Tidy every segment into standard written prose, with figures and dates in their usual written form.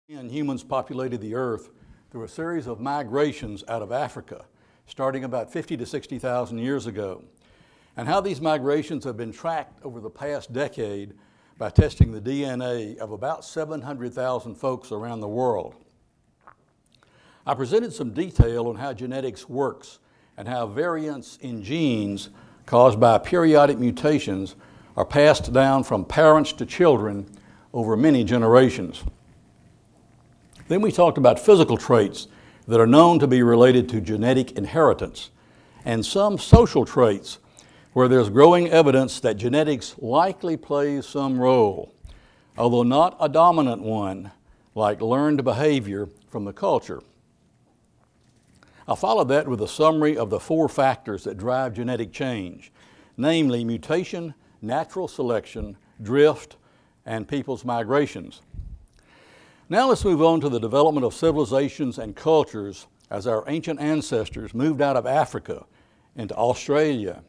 And humans populated the earth through a series of migrations out of Africa, starting about 50 to 60,000 years ago, and how these migrations have been tracked over the past decade by testing the DNA of about 700,000 folks around the world. I presented some detail on how genetics works and how variants in genes caused by periodic mutations are passed down from parents to children over many generations. Then we talked about physical traits that are known to be related to genetic inheritance, and some social traits where there's growing evidence that genetics likely plays some role, although not a dominant one, like learned behavior from the culture. I followed that with a summary of the 4 factors that drive genetic change, namely mutation, natural selection, drift, and people's migrations. Now let's move on to the development of civilizations and cultures as our ancient ancestors moved out of Africa into Australia,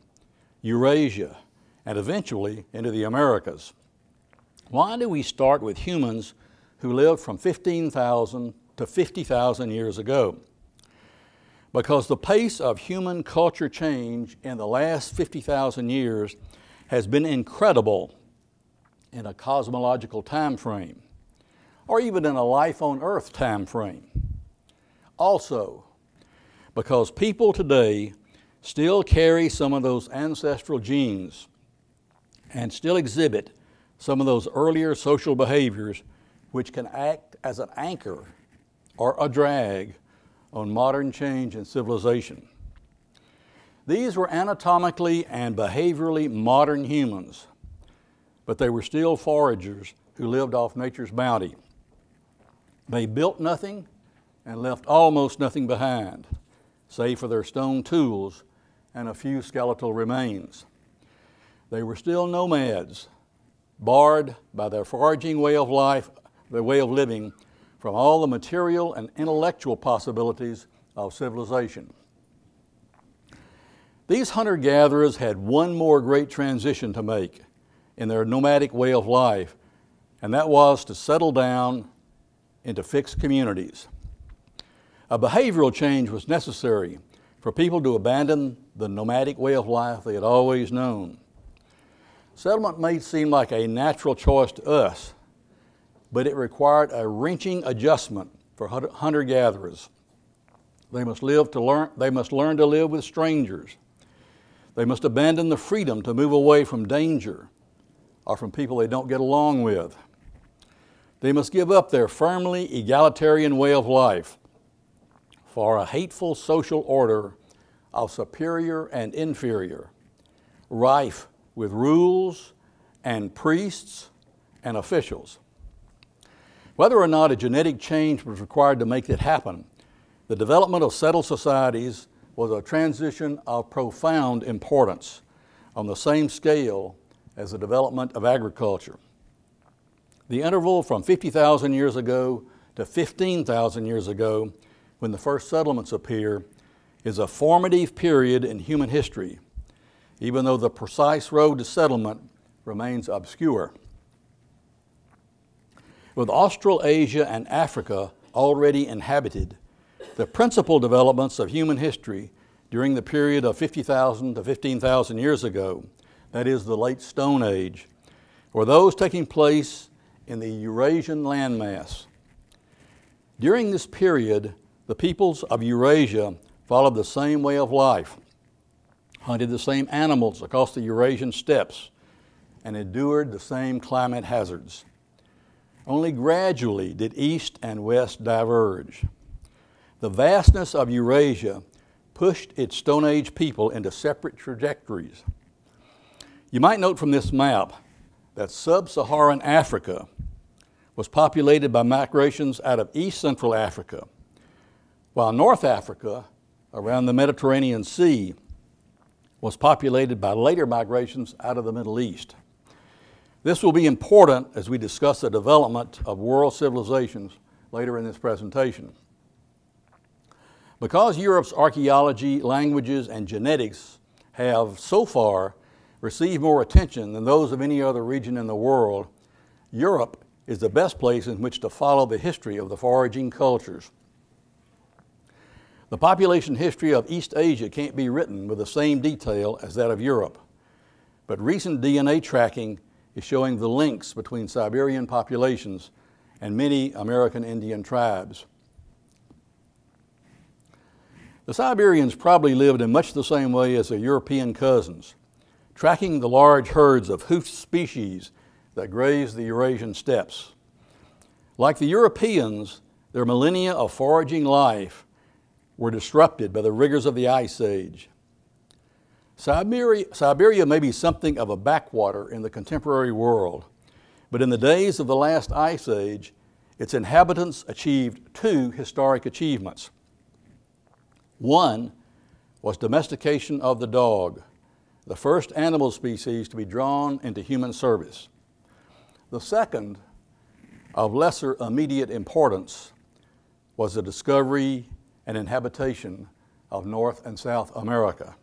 Eurasia, and eventually into the Americas. Why do we start with humans who lived from 15,000 to 50,000 years ago? Because the pace of human culture change in the last 50,000 years has been incredible in a cosmological time frame, or even in a life on earth time frame. Also, because people today still carry some of those ancestral genes and still exhibit some of those earlier social behaviors which can act as an anchor or a drag on modern change and civilization. These were anatomically and behaviorally modern humans, but they were still foragers who lived off nature's bounty. They built nothing and left almost nothing behind, save for their stone tools and a few skeletal remains. They were still nomads, barred by their foraging way of life, their way of living, from all the material and intellectual possibilities of civilization. These hunter-gatherers had one more great transition to make in their nomadic way of life, and that was to settle down into fixed communities. A behavioral change was necessary for people to abandon the nomadic way of life they had always known. Settlement may seem like a natural choice to us, but it required a wrenching adjustment for hunter-gatherers. They must learn to live with strangers. They must abandon the freedom to move away from danger or from people they don't get along with. They must give up their firmly egalitarian way of life for a hateful social order of superior and inferior, rife with rules and priests and officials. Whether or not a genetic change was required to make it happen, the development of settled societies was a transition of profound importance on the same scale as the development of agriculture. The interval from 50,000 years ago to 15,000 years ago, when the first settlements appear, is a formative period in human history, even though the precise road to settlement remains obscure. With Australasia and Africa already inhabited, the principal developments of human history during the period of 50,000 to 15,000 years ago, that is the late Stone Age, were those taking place in the Eurasian landmass. During this period, the peoples of Eurasia followed the same way of life, hunted the same animals across the Eurasian steppes, and endured the same climate hazards. Only gradually did East and West diverge. The vastness of Eurasia pushed its Stone Age people into separate trajectories. You might note from this map that sub-Saharan Africa was populated by migrations out of East Central Africa, while North Africa, around the Mediterranean Sea, was populated by later migrations out of the Middle East. This will be important as we discuss the development of world civilizations later in this presentation. Because Europe's archaeology, languages, and genetics have so far received more attention than those of any other region in the world, Europe is the best place in which to follow the history of the foraging cultures. The population history of East Asia can't be written with the same detail as that of Europe, but recent DNA tracking is showing the links between Siberian populations and many American Indian tribes. The Siberians probably lived in much the same way as their European cousins, tracking the large herds of hoofed species that graze the Eurasian steppes. Like the Europeans, their millennia of foraging life were disrupted by the rigors of the Ice Age. Siberia may be something of a backwater in the contemporary world, but in the days of the last Ice Age, its inhabitants achieved two historic achievements. One was domestication of the dog, the first animal species to be drawn into human service. The second, of lesser immediate importance, was the discovery and inhabitation of North and South America.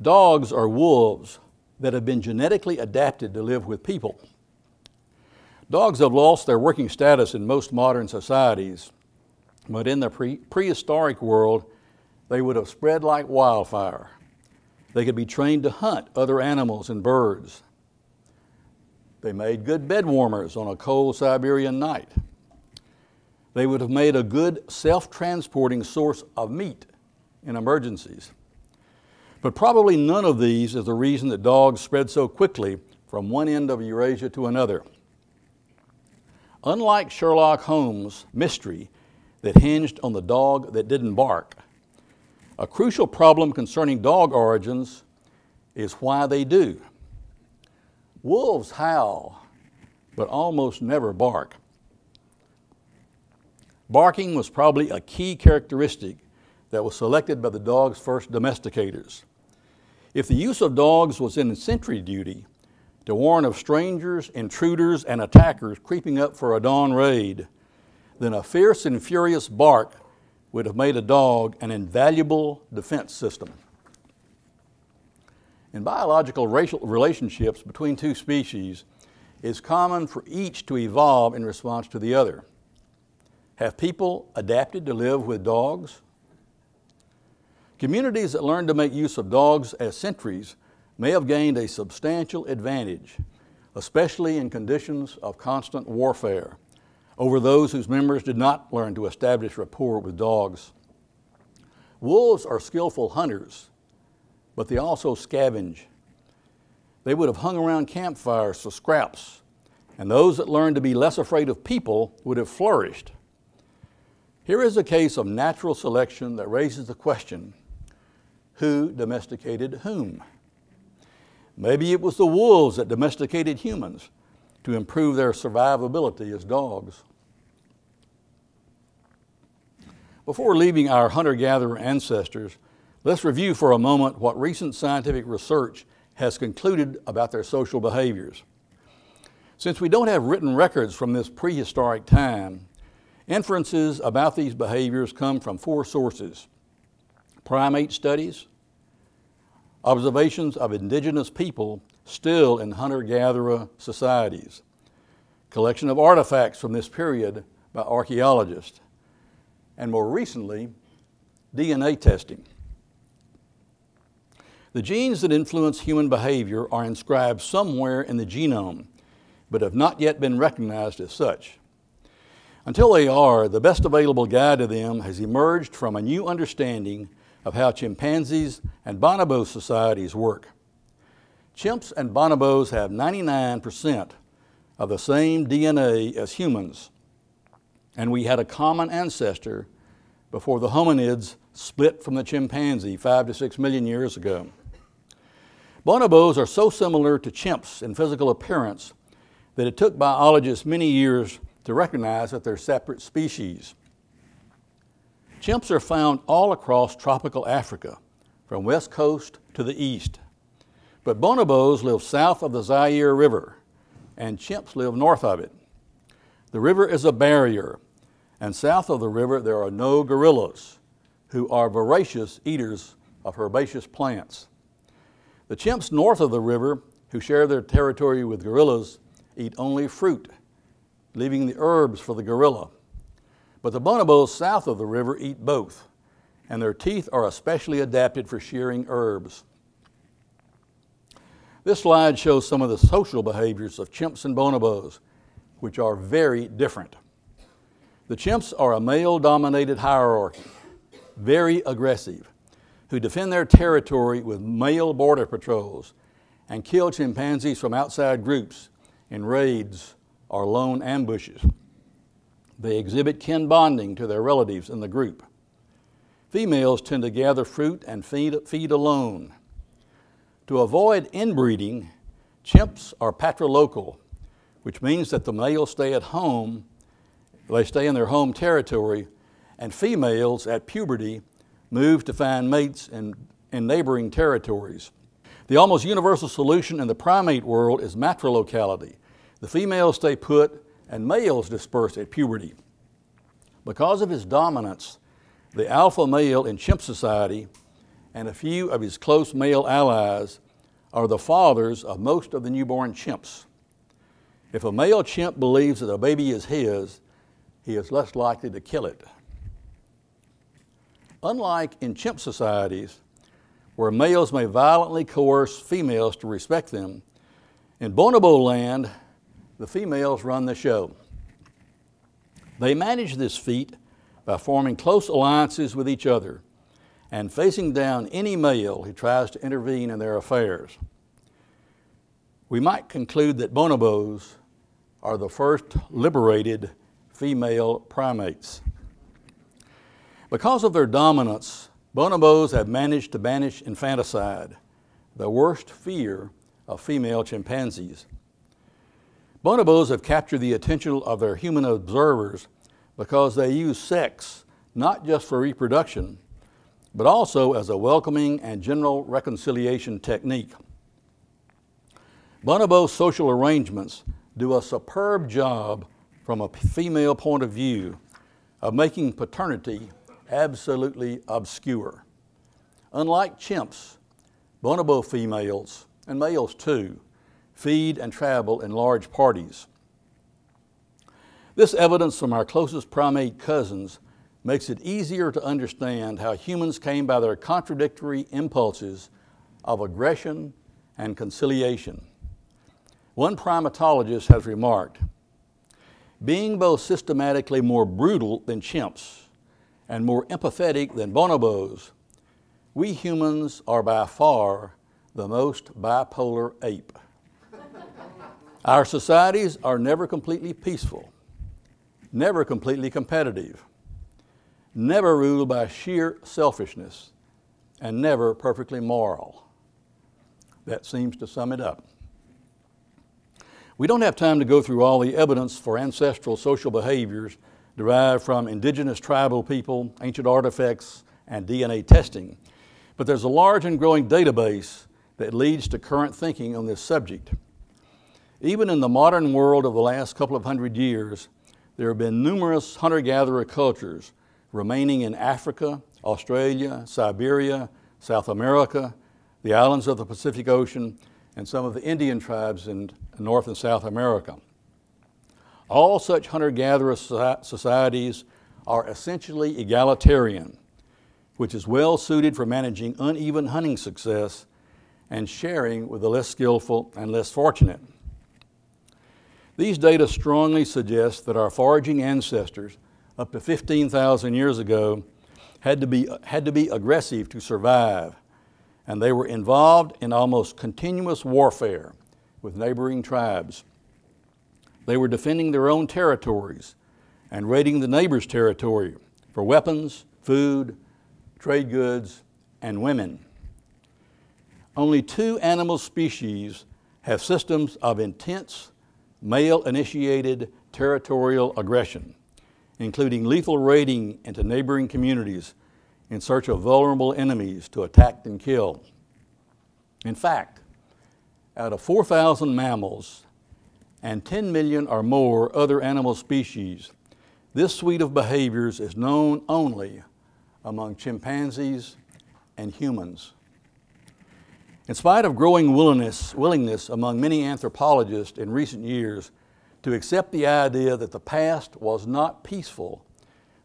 Dogs are wolves that have been genetically adapted to live with people. Dogs have lost their working status in most modern societies, but in the prehistoric world, they would have spread like wildfire. They could be trained to hunt other animals and birds. They made good bed warmers on a cold Siberian night. They would have made a good self-transporting source of meat in emergencies. But probably none of these is the reason that dogs spread so quickly from one end of Eurasia to another. Unlike Sherlock Holmes' mystery that hinged on the dog that didn't bark, a crucial problem concerning dog origins is why they do. Wolves howl, but almost never bark. Barking was probably a key characteristic that was selected by the dog's first domesticators. If the use of dogs was in sentry duty, to warn of strangers, intruders, and attackers creeping up for a dawn raid, then a fierce and furious bark would have made a dog an invaluable defense system. In biological racial relationships between two species, it's common for each to evolve in response to the other. Have people adapted to live with dogs? Communities that learn to make use of dogs as sentries may have gained a substantial advantage, especially in conditions of constant warfare, over those whose members did not learn to establish rapport with dogs. Wolves are skillful hunters, but they also scavenge. They would have hung around campfires for scraps, and those that learned to be less afraid of people would have flourished. Here is a case of natural selection that raises the question, who domesticated whom? Maybe it was the wolves that domesticated humans to improve their survivability as dogs. Before leaving our hunter-gatherer ancestors, let's review for a moment what recent scientific research has concluded about their social behaviors. Since we don't have written records from this prehistoric time, inferences about these behaviors come from four sources: primate studies, observations of indigenous people still in hunter-gatherer societies, collection of artifacts from this period by archaeologists, and more recently, DNA testing. The genes that influence human behavior are inscribed somewhere in the genome, but have not yet been recognized as such. Until they are, the best available guide to them has emerged from a new understanding of how chimpanzees and bonobo societies work. Chimps and bonobos have 99% of the same DNA as humans, and we had a common ancestor before the hominids split from the chimpanzee 5 to 6 million years ago. Bonobos are so similar to chimps in physical appearance that it took biologists many years to recognize that they're separate species. Chimps are found all across tropical Africa, from west coast to the east. But bonobos live south of the Zaire River, and chimps live north of it. The river is a barrier, and south of the river there are no gorillas, who are voracious eaters of herbaceous plants. The chimps north of the river, who share their territory with gorillas, eat only fruit, leaving the herbs for the gorilla. But the bonobos south of the river eat both, and their teeth are especially adapted for shearing herbs. This slide shows some of the social behaviors of chimps and bonobos, which are very different. The chimps are a male-dominated hierarchy, very aggressive, who defend their territory with male border patrols and kill chimpanzees from outside groups in raids or lone ambushes. They exhibit kin bonding to their relatives in the group. Females tend to gather fruit and feed alone. To avoid inbreeding, chimps are patrilocal, which means that the males stay at home, they stay in their home territory, and females at puberty move to find mates in neighboring territories. The almost universal solution in the primate world is matrilocality. The females stay put and males disperse at puberty. Because of his dominance, the alpha male in chimp society and a few of his close male allies are the fathers of most of the newborn chimps. If a male chimp believes that a baby is his, he is less likely to kill it. Unlike in chimp societies, where males may violently coerce females to respect them, in bonobo land, the females run the show. They manage this feat by forming close alliances with each other and facing down any male who tries to intervene in their affairs. We might conclude that bonobos are the first liberated female primates. Because of their dominance, bonobos have managed to banish infanticide, the worst fear of female chimpanzees. Bonobos have captured the attention of their human observers because they use sex not just for reproduction, but also as a welcoming and general reconciliation technique. Bonobo social arrangements do a superb job from a female point of view of making paternity absolutely obscure. Unlike chimps, bonobo females, and males too, feed and travel in large parties. This evidence from our closest primate cousins makes it easier to understand how humans came by their contradictory impulses of aggression and conciliation. One primatologist has remarked, being both systematically more brutal than chimps and more empathetic than bonobos, we humans are by far the most bipolar ape. Our societies are never completely peaceful, never completely competitive, never ruled by sheer selfishness, and never perfectly moral. That seems to sum it up. We don't have time to go through all the evidence for ancestral social behaviors derived from indigenous tribal people, ancient artifacts, and DNA testing, but there's a large and growing database that leads to current thinking on this subject. Even in the modern world of the last couple of hundred years, there have been numerous hunter-gatherer cultures remaining in Africa, Australia, Siberia, South America, the islands of the Pacific Ocean, and some of the Indian tribes in North and South America. All such hunter-gatherer societies are essentially egalitarian, which is well suited for managing uneven hunting success and sharing with the less skillful and less fortunate. These data strongly suggest that our foraging ancestors, up to 15,000 years ago, had to be aggressive to survive, and they were involved in almost continuous warfare with neighboring tribes. They were defending their own territories and raiding the neighbor's territory for weapons, food, trade goods, and women. Only 2 animal species have systems of intense male-initiated territorial aggression, including lethal raiding into neighboring communities in search of vulnerable enemies to attack and kill. In fact, out of 4,000 mammals and 10 million or more other animal species, this suite of behaviors is known only among chimpanzees and humans. In spite of growing willingness among many anthropologists in recent years to accept the idea that the past was not peaceful,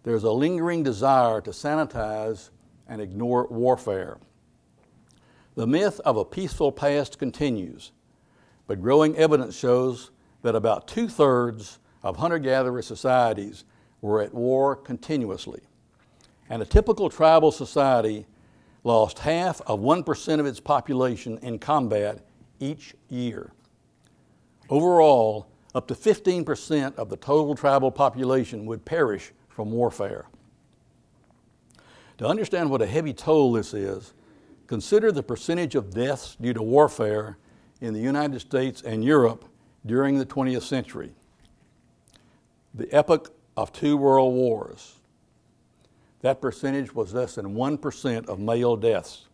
there is a lingering desire to sanitize and ignore warfare. The myth of a peaceful past continues, but growing evidence shows that about 2/3 of hunter-gatherer societies were at war continuously, and a typical tribal society lost half of 1% of its population in combat each year. Overall, up to 15% of the total tribal population would perish from warfare. To understand what a heavy toll this is, consider the percentage of deaths due to warfare in the United States and Europe during the 20th century, the epoch of 2 world wars. That percentage was less than 1% of male deaths.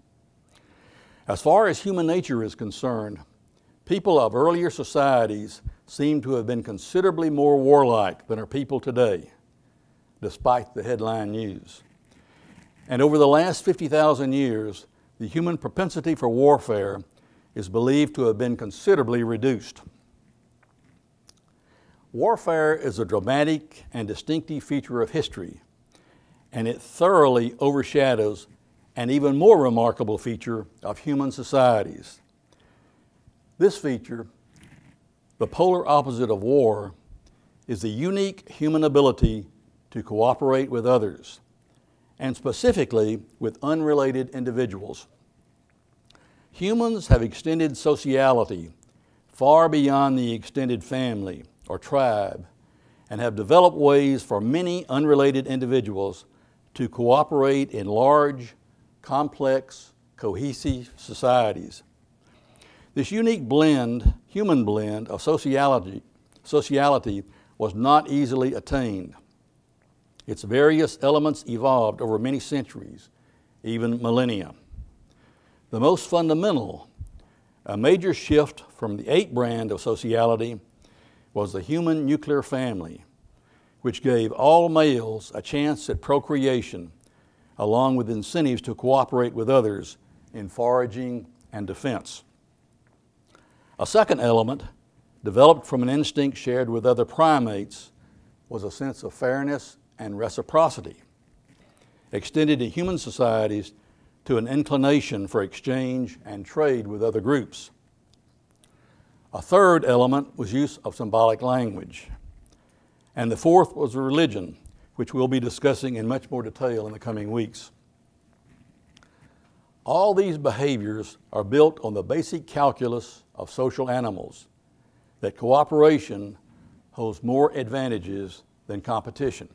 As far as human nature is concerned, people of earlier societies seem to have been considerably more warlike than are people today, despite the headline news. And over the last 50,000 years, the human propensity for warfare is believed to have been considerably reduced. Warfare is a dramatic and distinctive feature of history, and it thoroughly overshadows an even more remarkable feature of human societies. This feature, the polar opposite of war, is the unique human ability to cooperate with others, and specifically with unrelated individuals. Humans have extended sociality far beyond the extended family or tribe, and have developed ways for many unrelated individuals to cooperate in large, complex, cohesive societies. This unique human blend of sociality was not easily attained. Its various elements evolved over many centuries, even millennia. The most fundamental, a major shift from the ape brand of sociality, was the human nuclear family, which gave all males a chance at procreation, along with incentives to cooperate with others in foraging and defense. A second element, developed from an instinct shared with other primates, was a sense of fairness and reciprocity, extended in human societies to an inclination for exchange and trade with other groups. A third element was use of symbolic language. And the fourth was religion, which we'll be discussing in much more detail in the coming weeks. All these behaviors are built on the basic calculus of social animals, that cooperation holds more advantages than competition.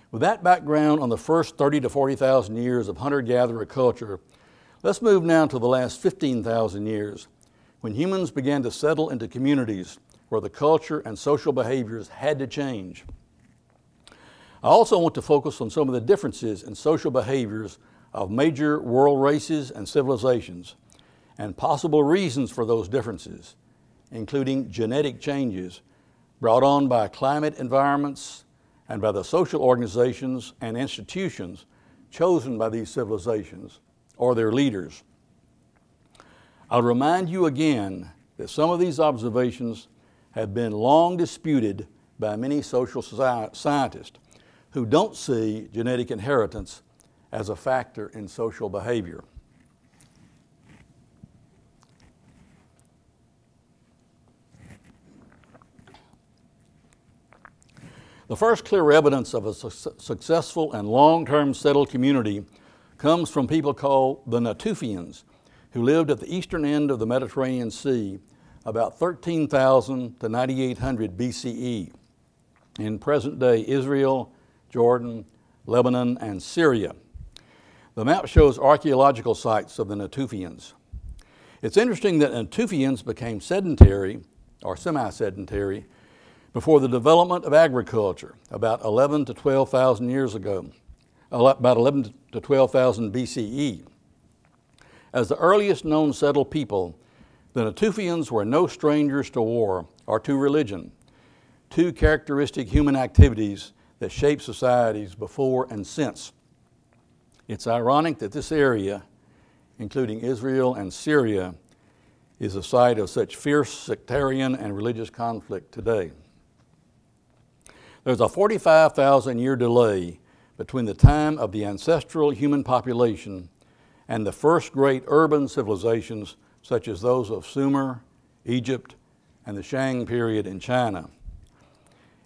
With that background on the first 30 to 40,000 years of hunter-gatherer culture, let's move now to the last 15,000 years, when humans began to settle into communities where the culture and social behaviors had to change. I also want to focus on some of the differences in social behaviors of major world races and civilizations, and possible reasons for those differences, including genetic changes brought on by climate environments and by the social organizations and institutions chosen by these civilizations or their leaders. I'll remind you again that some of these observations have been long disputed by many social scientists who don't see genetic inheritance as a factor in social behavior. The first clear evidence of a successful and long-term settled community comes from people called the Natufians, who lived at the eastern end of the Mediterranean Sea about 13,000 to 9,800 BCE in present-day Israel, Jordan, Lebanon, and Syria. The map shows archaeological sites of the Natufians. It's interesting that Natufians became sedentary or semi-sedentary before the development of agriculture about 11 to 12,000 years ago, about 11 to 12,000 BCE. As the earliest known settled people, the Natufians were no strangers to war or to religion, two characteristic human activities that shaped societies before and since. It's ironic that this area including Israel and Syria, is the site of such fierce sectarian and religious conflict today. There's a 45,000-year delay between the time of the ancestral human population and the first great urban civilizations such as those of Sumer, Egypt, and the Shang period in China.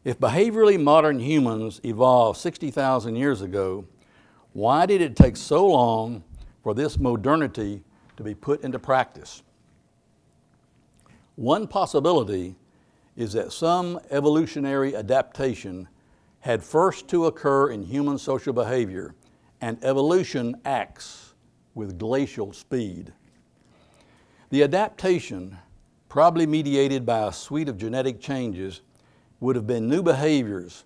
If behaviorally modern humans evolved 60,000 years ago, why did it take so long for this modernity to be put into practice? One possibility is that some evolutionary adaptation had first to occur in human social behavior, and evolution acts with glacial speed. The adaptation, probably mediated by a suite of genetic changes, would have been new behaviors,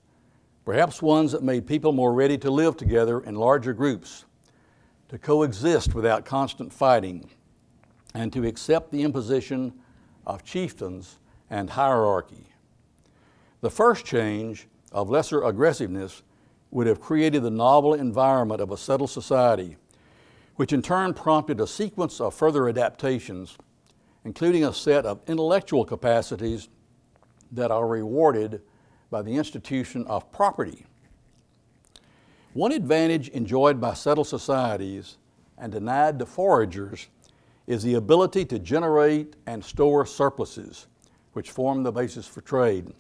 perhaps ones that made people more ready to live together in larger groups, to coexist without constant fighting, and to accept the imposition of chieftains and hierarchy. The first change, of lesser aggressiveness, would have created the novel environment of a settled society, which in turn prompted a sequence of further adaptations, including a set of intellectual capacities that are rewarded by the institution of property. One advantage enjoyed by settled societies and denied to foragers is the ability to generate and store surpluses, which form the basis for trade.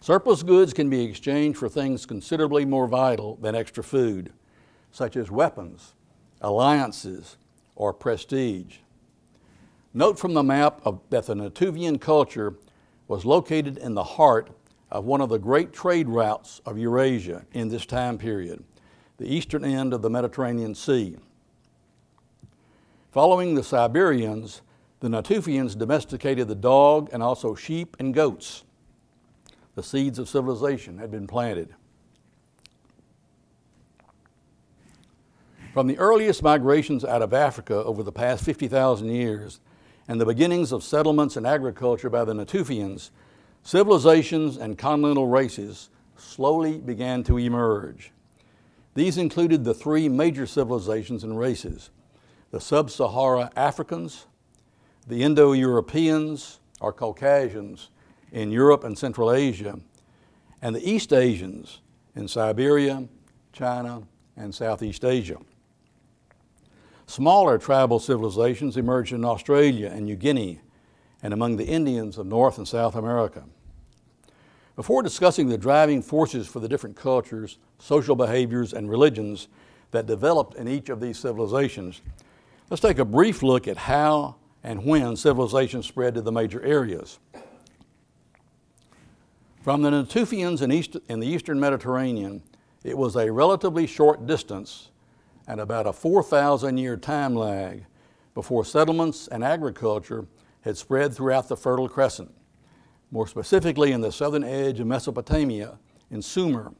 Surplus goods can be exchanged for things considerably more vital than extra food, such as weapons, alliances, or prestige. Note from the map that the Natufian culture was located in the heart of one of the great trade routes of Eurasia in this time period, the eastern end of the Mediterranean Sea. Following the Siberians, the Natufians domesticated the dog and also sheep and goats. The seeds of civilization had been planted. From the earliest migrations out of Africa over the past 50,000 years and the beginnings of settlements and agriculture by the Natufians, civilizations and continental races slowly began to emerge. These included the three major civilizations and races: the sub-Sahara Africans, the Indo-Europeans or Caucasians in Europe and Central Asia, and the East Asians in Siberia, China, and Southeast Asia. Smaller tribal civilizations emerged in Australia and New Guinea and among the Indians of North and South America. Before discussing the driving forces for the different cultures, social behaviors, and religions that developed in each of these civilizations, let's take a brief look at how and when civilization spread to the major areas. From the Natufians in the eastern Mediterranean, it was a relatively short distance and about a 4,000-year time lag before settlements and agriculture had spread throughout the Fertile Crescent, more specifically in the southern edge of Mesopotamia in Sumer,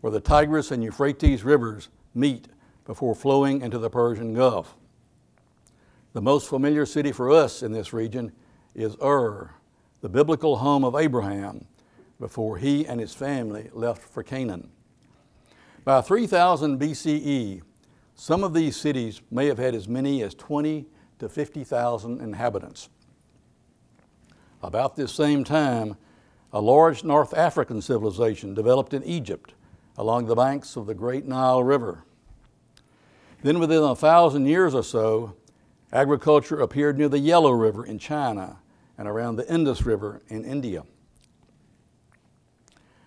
where the Tigris and Euphrates rivers meet before flowing into the Persian Gulf. The most familiar city for us in this region is Ur, the biblical home of Abraham, before he and his family left for Canaan. By 3000 BCE, some of these cities may have had as many as 20 to 50,000 inhabitants. About this same time, a large North African civilization developed in Egypt along the banks of the Great Nile River. Then within 1,000 years or so, agriculture appeared near the Yellow River in China and around the Indus River in India.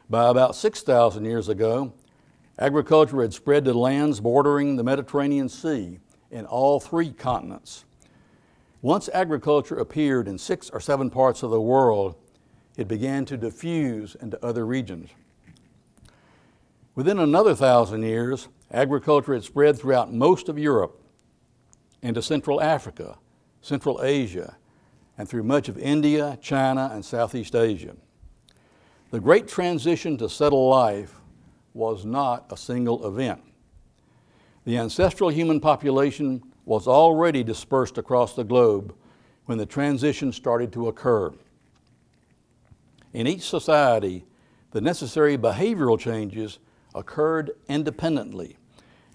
By about 6,000 years ago, agriculture had spread to lands bordering the Mediterranean Sea in all three continents. Once agriculture appeared in 6 or 7 parts of the world, it began to diffuse into other regions. Within another 1,000 years, agriculture had spread throughout most of Europe, into Central Africa, Central Asia, and through much of India, China, and Southeast Asia. The great transition to settled life was not a single event. The ancestral human population was already dispersed across the globe when the transition started to occur. In each society, the necessary behavioral changes occurred independently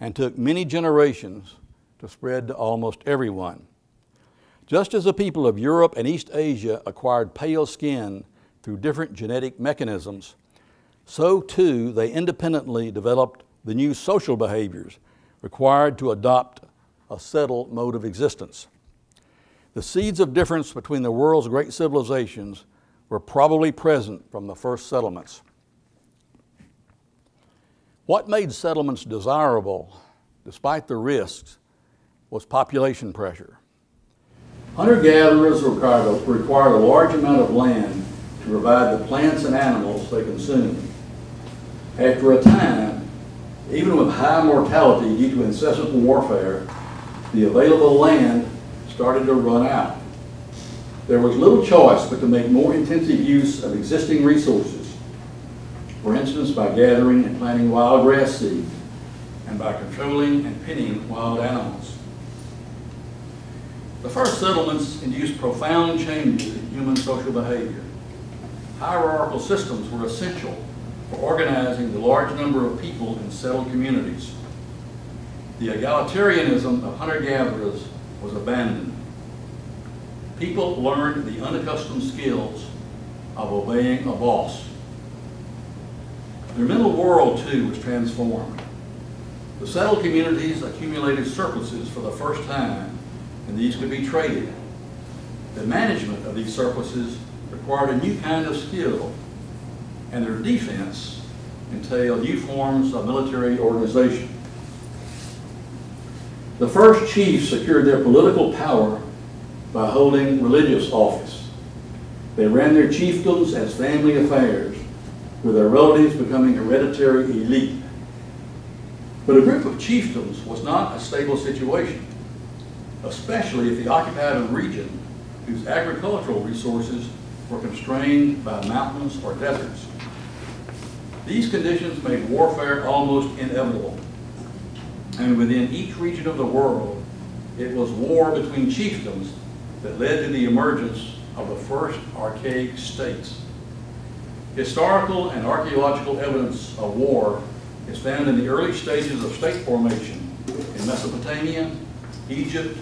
and took many generations to spread to almost everyone. Just as the people of Europe and East Asia acquired pale skin through different genetic mechanisms, so too they independently developed the new social behaviors required to adopt a settled mode of existence. The seeds of difference between the world's great civilizations were probably present from the first settlements. What made settlements desirable, despite the risks, was population pressure. Hunter-gatherers required a large amount of land to provide the plants and animals they consumed. After a time, even with high mortality due to incessant warfare, the available land started to run out. There was little choice but to make more intensive use of existing resources, for instance by gathering and planting wild grass seed and by controlling and pinning wild animals. The first settlements induced profound changes in human social behavior. Hierarchical systems were essential for organizing the large number of people in settled communities. The egalitarianism of hunter-gatherers was abandoned. People learned the unaccustomed skills of obeying a boss. Their mental world, too, was transformed. The settled communities accumulated surpluses for the first time, and these could be traded. The management of these surpluses required a new kind of skill, and their defense entailed new forms of military organization. The first chiefs secured their political power by holding religious office. They ran their chiefdoms as family affairs, with their relatives becoming hereditary elite. But a group of chiefdoms was not a stable situation, especially if the occupied a region whose agricultural resources were constrained by mountains or deserts. These conditions made warfare almost inevitable. And within each region of the world, it was war between chiefdoms that led to the emergence of the first archaic states. Historical and archaeological evidence of war is found in the early stages of state formation in Mesopotamia, Egypt,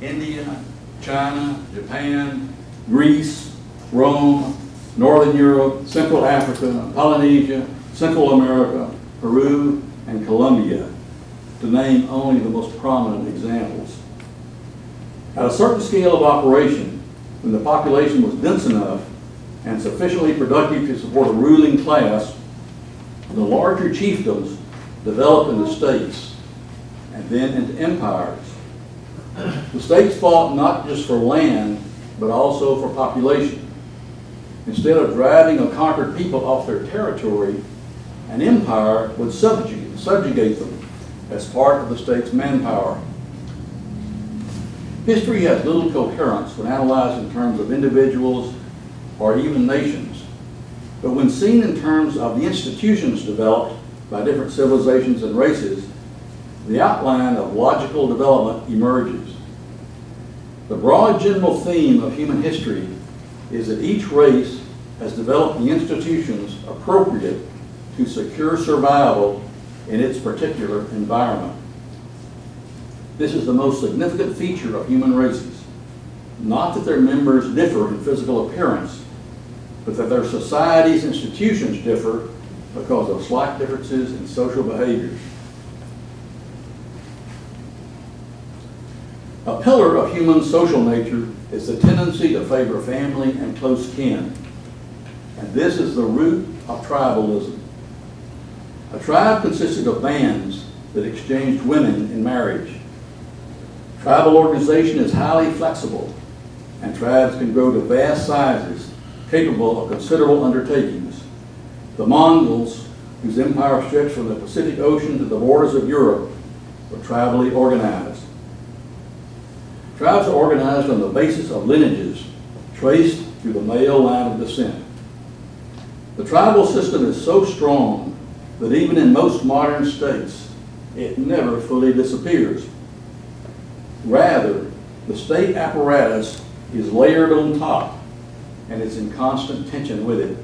India, China, Japan, Greece, Rome, Northern Europe, Central Africa, Polynesia, Central America, Peru, and Colombia, to name only the most prominent examples. At a certain scale of operation, when the population was dense enough and sufficiently productive to support a ruling class, the larger chiefdoms developed into states and then into empires. The states fought not just for land, but also for population. Instead of driving a conquered people off their territory, an empire would subjugate them as part of the state's manpower. History has little coherence when analyzed in terms of individuals or even nations, but when seen in terms of the institutions developed by different civilizations and races, the outline of logical development emerges. The broad general theme of human history is that each race has developed the institutions appropriate to secure survival in its particular environment. This is the most significant feature of human races. Not that their members differ in physical appearance, but that their society's institutions differ because of slight differences in social behaviors. A pillar of human social nature is the tendency to favor family and close kin, and this is the root of tribalism. A tribe consisted of bands that exchanged women in marriage. Tribal organization is highly flexible, and tribes can grow to vast sizes, capable of considerable undertakings. The Mongols, whose empire stretched from the Pacific Ocean to the borders of Europe, were tribally organized. Tribes are organized on the basis of lineages traced through the male line of descent. The tribal system is so strong that even in most modern states, it never fully disappears. Rather, the state apparatus is layered on top, and it's in constant tension with it.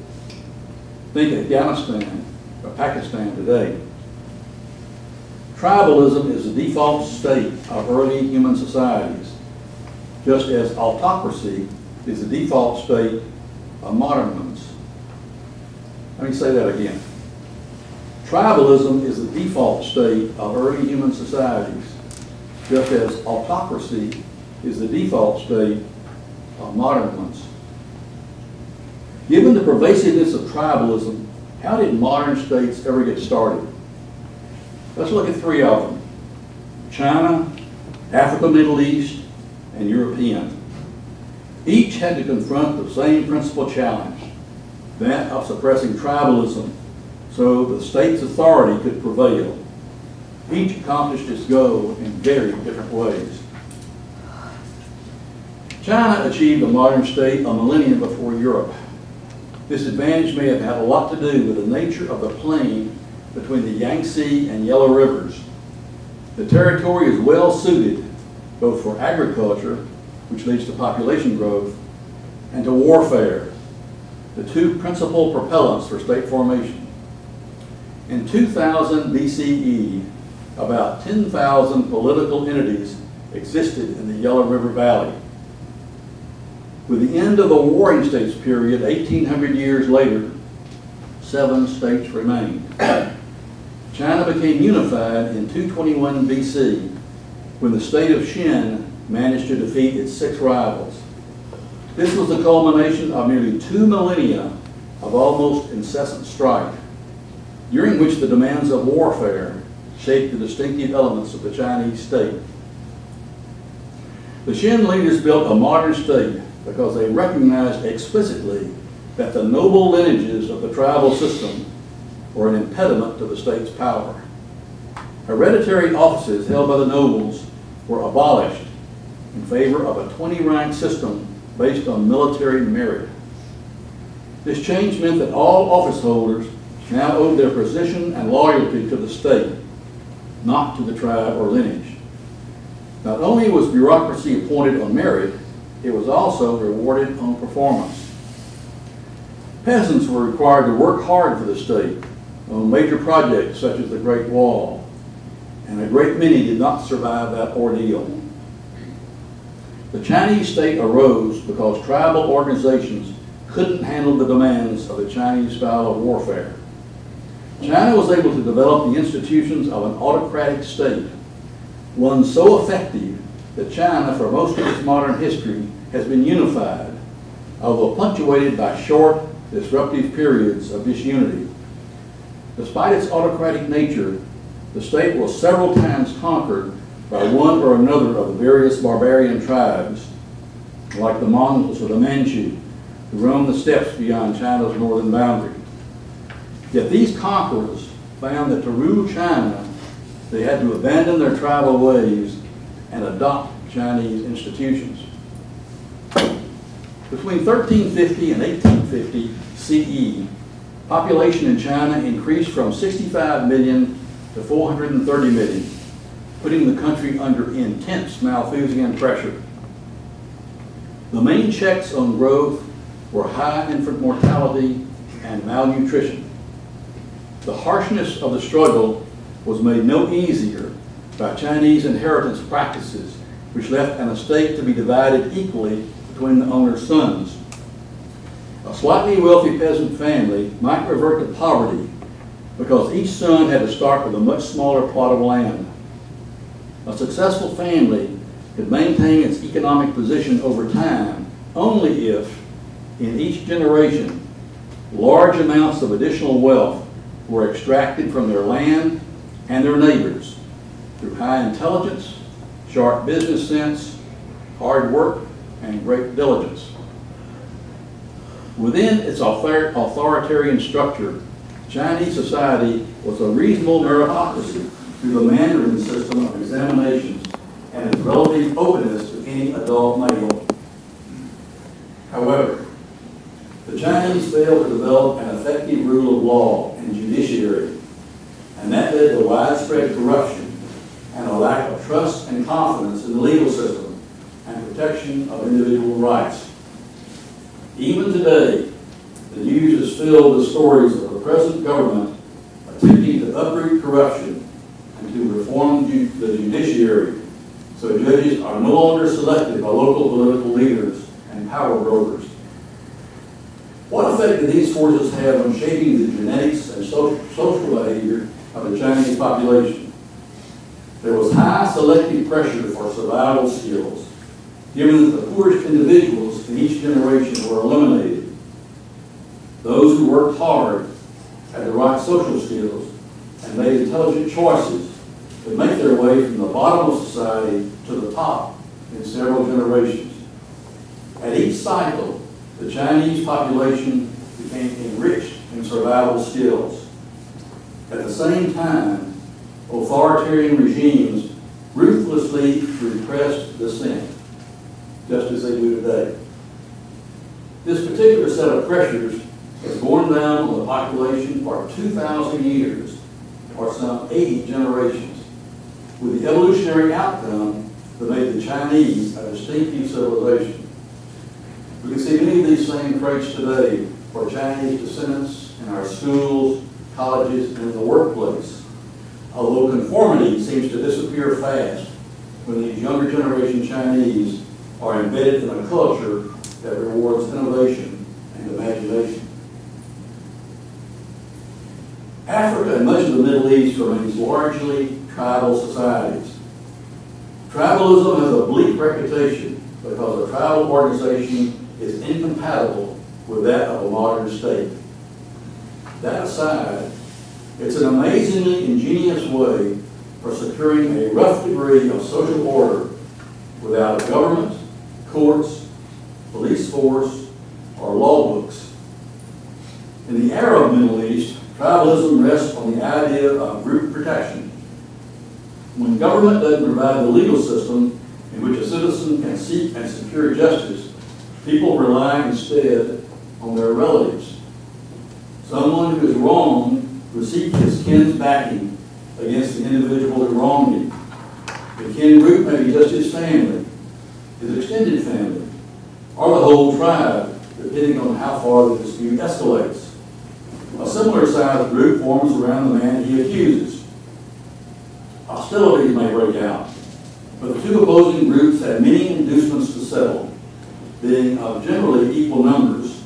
Think Afghanistan or Pakistan today. Tribalism is the default state of early human societies, just as autocracy is the default state of modern ones. Let me say that again. Tribalism is the default state of early human societies, just as autocracy is the default state of modern ones. Given the pervasiveness of tribalism, how did modern states ever get started? Let's look at three of them: China, Africa, Middle East, and European. Each had to confront the same principal challenge, that of suppressing tribalism so the state's authority could prevail. Each accomplished its goal in very different ways. China achieved a modern state a millennium before Europe. This advantage may have had a lot to do with the nature of the plain between the Yangtze and Yellow Rivers. The territory is well suited both for agriculture, which leads to population growth, and to warfare, the two principal propellants for state formation. In 2000 BCE, about 10,000 political entities existed in the Yellow River Valley. With the end of the Warring States period, 1,800 years later, 7 states remained. China became unified in 221 BC when the state of Qin managed to defeat its 6 rivals. This was the culmination of nearly 2 millennia of almost incessant strife, during which the demands of warfare shaped the distinctive elements of the Chinese state. The Qin leaders built a modern state because they recognized explicitly that the noble lineages of the tribal system were an impediment to the state's power. Hereditary offices held by the nobles were abolished in favor of a 20-rank system based on military merit. This change meant that all office holders now owed their position and loyalty to the state, not to the tribe or lineage. Not only was bureaucracy appointed on merit, it was also rewarded on performance. Peasants were required to work hard for the state on major projects such as the Great Wall, and a great many did not survive that ordeal. The Chinese state arose because tribal organizations couldn't handle the demands of the Chinese style of warfare. China was able to develop the institutions of an autocratic state, one so effective that China, for most of its modern history, has been unified, although punctuated by short, disruptive periods of disunity. Despite its autocratic nature, the state was several times conquered by one or another of the various barbarian tribes, like the Mongols or the Manchu, who roamed the steppes beyond China's northern boundary. Yet these conquerors found that to rule China, they had to abandon their tribal ways and adopt Chinese institutions. Between 1350 and 1850 CE, population in China increased from 65 million to 430 million, putting the country under intense Malthusian pressure. The main checks on growth were high infant mortality and malnutrition. The harshness of the struggle was made no easier by Chinese inheritance practices, which left an estate to be divided equally between the owner's sons. A slightly wealthy peasant family might revert to poverty because each son had to start with a much smaller plot of land. A successful family could maintain its economic position over time only if, in each generation, large amounts of additional wealth were extracted from their land and their neighbors through high intelligence, sharp business sense, hard work, and great diligence. Within its authoritarian structure, Chinese society was a reasonable meritocracy through the Mandarin system of examinations and its relative openness to any adult male. However, the Chinese failed to develop an effective rule of law and judiciary, and that led to widespread corruption and a lack of trust and confidence in the legal system and protection of individual rights. Even today, the news is filled with stories of the present government attempting to uproot corruption and to reformed the judiciary so judges are no longer selected by local political leaders and power brokers. What effect did these forces have on shaping the genetics and social behavior of the Chinese population? There was high selective pressure for survival skills, given that the poorest individuals in each generation were eliminated. Those who worked hard, had the right social skills, and made intelligent choices could make their way from the bottom of society to the top in several generations. At each cycle, the Chinese population became enriched in survival skills. At the same time, authoritarian regimes ruthlessly repressed dissent, just as they do today. This particular set of pressures has borne down on the population for 2,000 years, or some 80 generations, with the evolutionary outcome that made the Chinese a distinctive civilization. We can see many of these same traits today for Chinese descendants in our schools, colleges, and in the workplace, although conformity seems to disappear fast when these younger generation Chinese are embedded in a culture that rewards innovation and imagination. Africa and much of the Middle East remains largely tribal societies. Tribalism has a bleak reputation because a tribal organization is incompatible with that of a modern state. That aside, it's an amazingly ingenious way for securing a rough degree of social order without a government, courts, police force, or law books. In the Arab Middle East, tribalism rests on the idea of group protection. When government doesn't provide the legal system in which a citizen can seek and secure justice, people rely instead on their relatives. Someone who is wronged will seek his kin's backing against the individual who wronged him. The kin group may be just his family, his extended family, or the whole tribe, depending on how far the dispute escalates. A similar sized group forms around the man he accuses. Hostilities may break out, but the two opposing groups have many inducements to settle, being of generally equal numbers,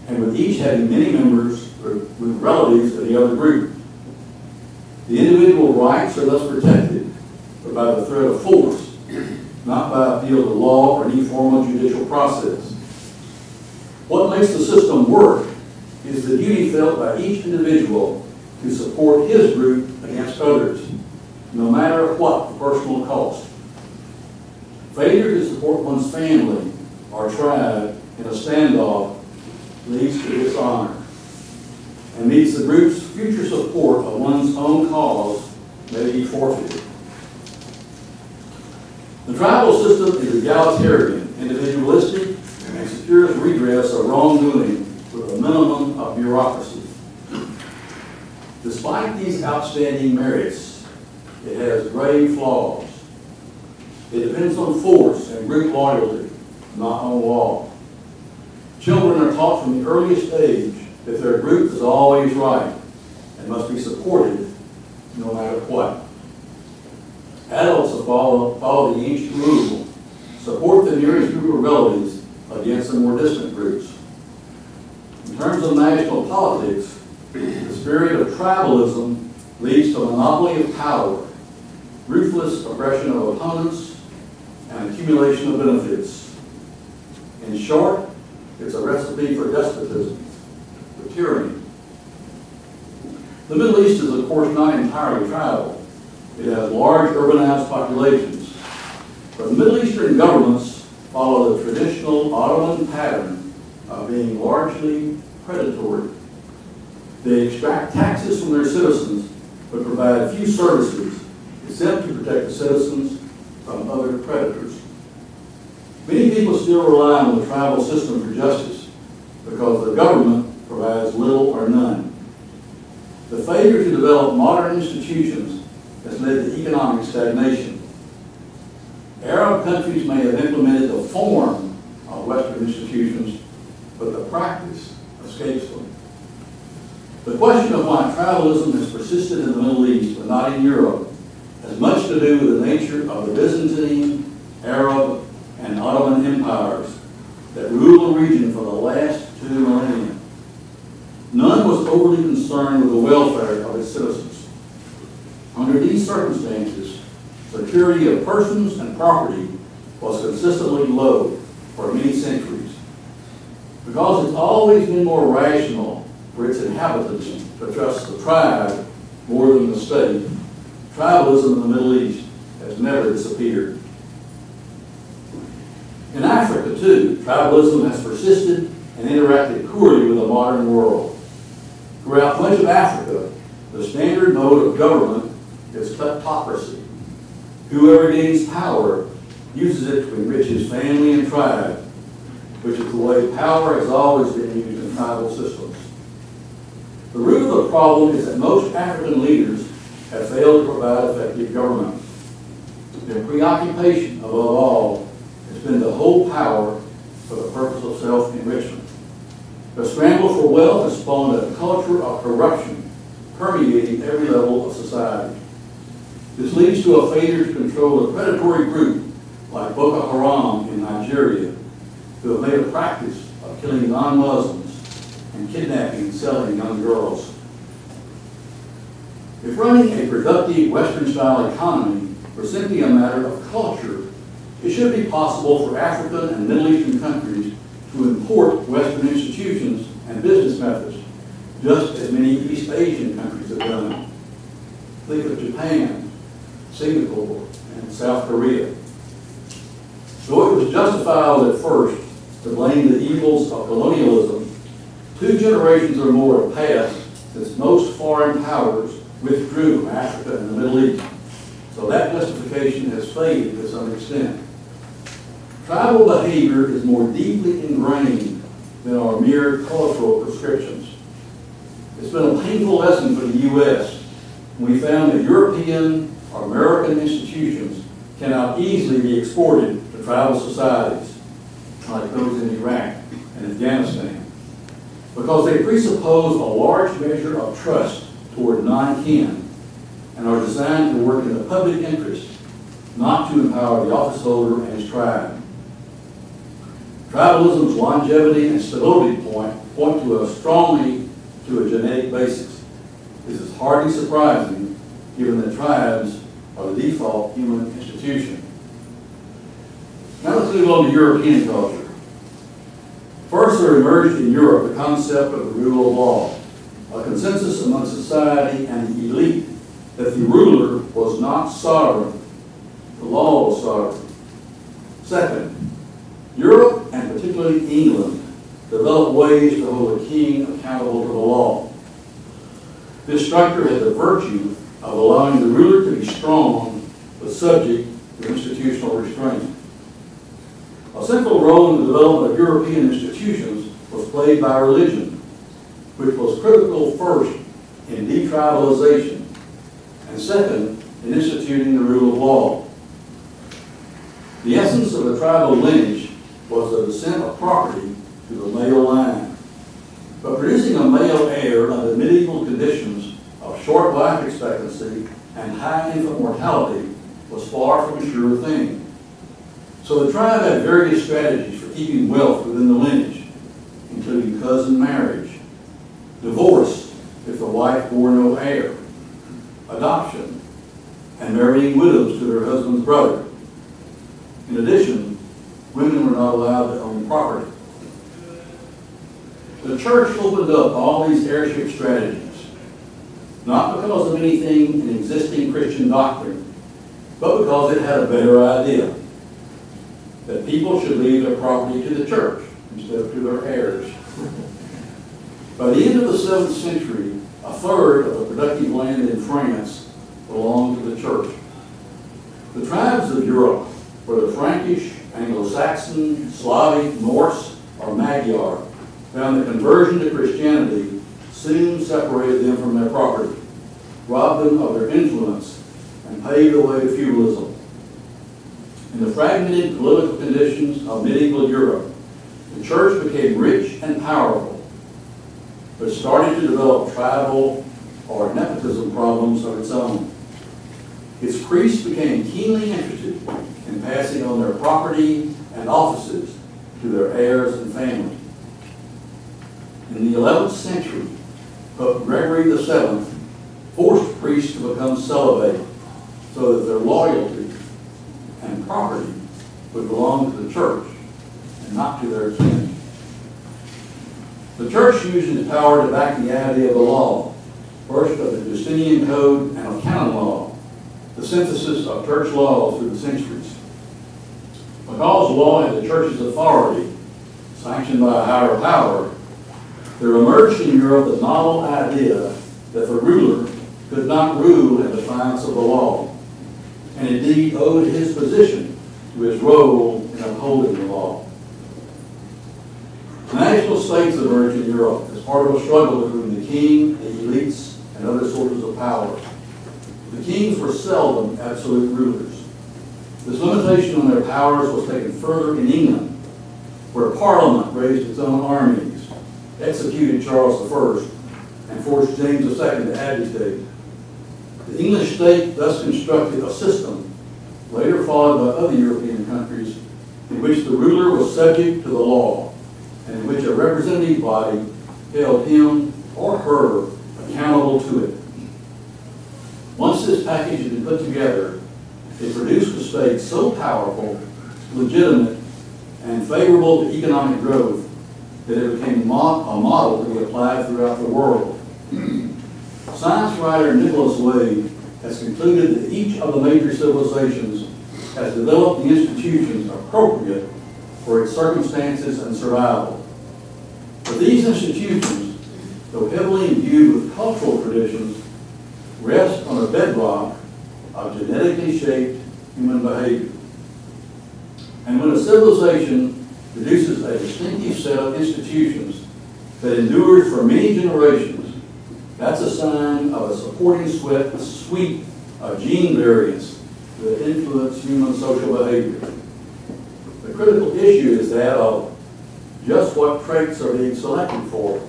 and with each having many members with relatives of the other group. The individual rights are thus protected, but by the threat of force, not by appeal to law or any formal judicial process. What makes the system work is the duty felt by each individual to support his group against others, no matter what the personal cost. Failure to support one's family or tribe in a standoff leads to dishonor and means the group's future support of one's own cause may be forfeited. The tribal system is egalitarian, individualistic, and secures redress of wrongdoing with a minimum of bureaucracy. Despite these outstanding merits, it has grave flaws. It depends on force and group loyalty, not on law. Children are taught from the earliest age that their group is always right and must be supported no matter what. Adults follow the ancient rule, support the nearest group of relatives against the more distant groups. In terms of national politics, the spirit of tribalism leads to a monopoly of power, ruthless oppression of opponents, and accumulation of benefits. In short, it's a recipe for despotism, for tyranny. The Middle East is, of course, not entirely tribal. It has large urbanized populations, but the Middle Eastern governments follow the traditional Ottoman pattern of being largely predatory. They extract taxes from their citizens, but provide few services except to protect the citizens from other predators. Many people still rely on the tribal system for justice because the government provides little or none. The failure to develop modern institutions has led to economic stagnation. Arab countries may have implemented the form of Western institutions, but the practice escapes them. The question of why tribalism has persisted in the Middle East, but not in Europe, has much to do with the nature of the Byzantine, Arab, and Ottoman empires that ruled the region for the last 2 millennia. None was overly concerned with the welfare of its citizens. Under these circumstances, security of persons and property was consistently low for many centuries. Because it's always been more rational for its inhabitants to trust the tribe more than the state, tribalism in the Middle East has never disappeared. In Africa, too, tribalism has persisted and interacted poorly with the modern world. Throughout much of Africa, the standard mode of government is kleptocracy. Whoever gains power uses it to enrich his family and tribe, which is the way power has always been used in tribal systems. The root of the problem is that most African leaders have failed to provide effective government. Their preoccupation, above all, has been to hold power for the purpose of self-enrichment. The scramble for wealth has spawned a culture of corruption permeating every level of society. This leads to a failure to control a predatory group like Boko Haram in Nigeria, who have made a practice of killing non-Muslims and kidnapping and selling young girls. If running a productive Western-style economy were simply a matter of culture, it should be possible for African and Middle Eastern countries to import Western institutions and business methods, just as many East Asian countries have done. Think of Japan, Singapore, and South Korea. Though it was justifiable at first to blame the evils of colonialism, 2 generations or more have passed since most foreign powers withdrew from Africa and the Middle East, so that justification has faded to some extent. Tribal behavior is more deeply ingrained than our mere cultural prescriptions. It's been a painful lesson for the U.S. when we found that European or American institutions cannot easily be exported to tribal societies like those in Iraq and Afghanistan, because they presuppose a large measure of trust toward non-kin and are designed to work in the public interest, not to empower the office holder and his tribe. Tribalism's longevity and stability point to us strongly to a genetic basis. This is hardly surprising, given that tribes are the default human institution. Now let's move on to European culture. First, there emerged in Europe the concept of the rule of law, a consensus among society and the elite that the ruler was not sovereign, the law was sovereign. Second, Europe, and particularly England, developed ways to hold a king accountable to the law. This structure had the virtue of allowing the ruler to be strong but subject to institutional restraint. A central role in the development of European institutions was played by religion, which was critical first in detribalization and second in instituting the rule of law. The essence of the tribal lineage was the descent of property to the male line. But producing a male heir under medieval conditions of short life expectancy and high infant mortality was far from a sure thing. So the tribe had various strategies for keeping wealth within the lineage, including cousin marriage, divorce if the wife bore no heir, adoption, and marrying widows to their husband's brother. In addition, women were not allowed to own property. The church opened up all these heirship strategies, not because of anything in existing Christian doctrine, but because it had a better idea, that people should leave their property to the church instead of to their heirs. By the end of the 7th century, a third of the productive land in France belonged to the church. The tribes of Europe were the Frankish, Anglo-Saxon, Slavic, Norse, or Magyar, found the conversion to Christianity soon separated them from their property, robbed them of their influence, and paved the way to feudalism. In the fragmented political conditions of medieval Europe, the church became rich and powerful, but started to develop tribal or nepotism problems of its own. its priests became keenly interested in passing on their property and offices to their heirs and family. In the 11th century, Pope Gregory VII forced priests to become celibate so that their loyalty and property would belong to the church and not to their kin. The church used its power to back the idea of the law, first of the Justinian Code and of canon law, the synthesis of church law through the centuries. Because law had the church's authority, sanctioned by a higher power, there emerged in Europe the novel idea that the ruler could not rule in defiance of the law, and indeed owed his position to his role in upholding the law. National states emerged in Europe as part of a struggle between the king, the elites, and other sources of power. The kings were seldom absolute rulers. This limitation on their powers was taken further in England, where Parliament raised its own armies, executed Charles I, and forced James II to abdicate. The English state thus constructed a system, later followed by other European countries, in which the ruler was subject to the law, and in which a representative body held him or her accountable to it. Once this package had been put together, it produced a state so powerful, legitimate, and favorable to economic growth that it became a model to be applied throughout the world. Science writer Nicholas Wade has concluded that each of the major civilizations has developed the institutions appropriate for its circumstances and survival. But these institutions, though heavily imbued with cultural traditions, rest on a bedrock of genetically shaped human behavior. And when a civilization produces a distinctive set of institutions that endures for many generations, that's a sign of a supporting suite of gene variants that influence human social behavior. The critical issue is that of just what traits are being selected for.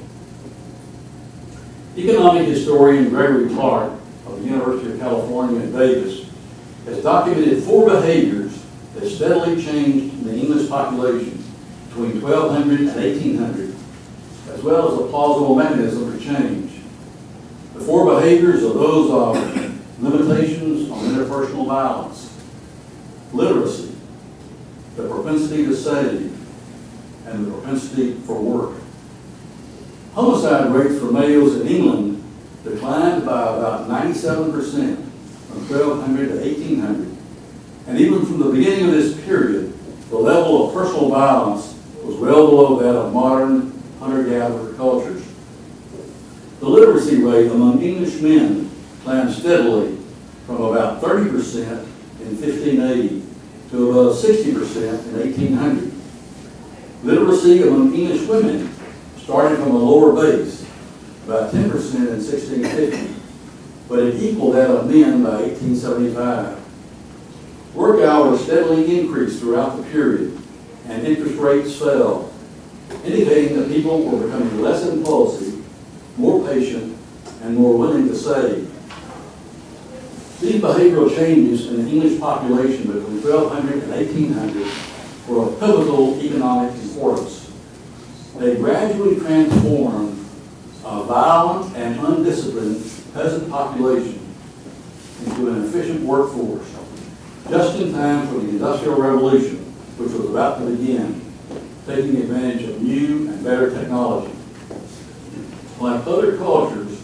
Economic historian Gregory Clark of the University of California at Davis has documented 4 behaviors that steadily changed in the English population between 1200 and 1800, as well as a plausible mechanism for change. The 4 behaviors are those of limitations on interpersonal violence, literacy, the propensity to save, and the propensity for work. Homicide rates for males in England declined by about 97% from 1200 to 1800. And even from the beginning of this period, the level of personal violence was well below that of modern hunter-gatherer cultures. The literacy rate among English men climbed steadily from about 30% in 1580 to about 60% in 1800. Literacy among English women started from a lower base, about 10% in 1650, but it equaled that of men by 1875. Work hours steadily increased throughout the period, and interest rates fell, indicating that people were becoming less impulsive, more patient, and more willing to save. These behavioral changes in the English population between 1200 and 1800 were of pivotal economic importance. They gradually transformed a violent and undisciplined peasant population into an efficient workforce, just in time for the Industrial Revolution, which was about to begin, taking advantage of new and better technology. Like other cultures,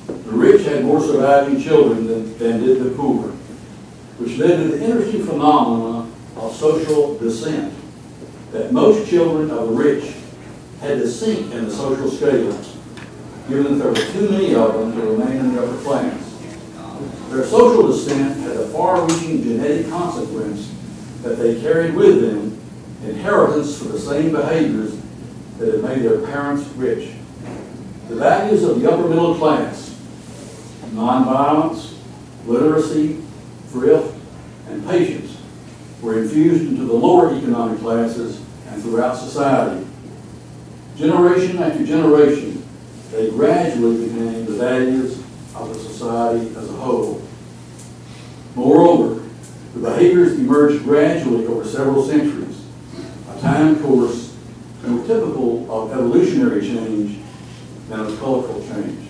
the rich had more surviving children than did the poor, which led to the interesting phenomenon of social descent, that most children of the rich had to sink in the social scale, given that there were too many of them to remain in the upper class. Their social descent had a far-reaching genetic consequence that they carried with them inheritance for the same behaviors that had made their parents rich. The values of the upper middle class, nonviolence, literacy, thrift, and patience, were infused into the lower economic classes and throughout society. Generation after generation, they gradually became the values of the society as a whole. Moreover, the behaviors emerged gradually over several centuries, a time course more typical of evolutionary change than of cultural change.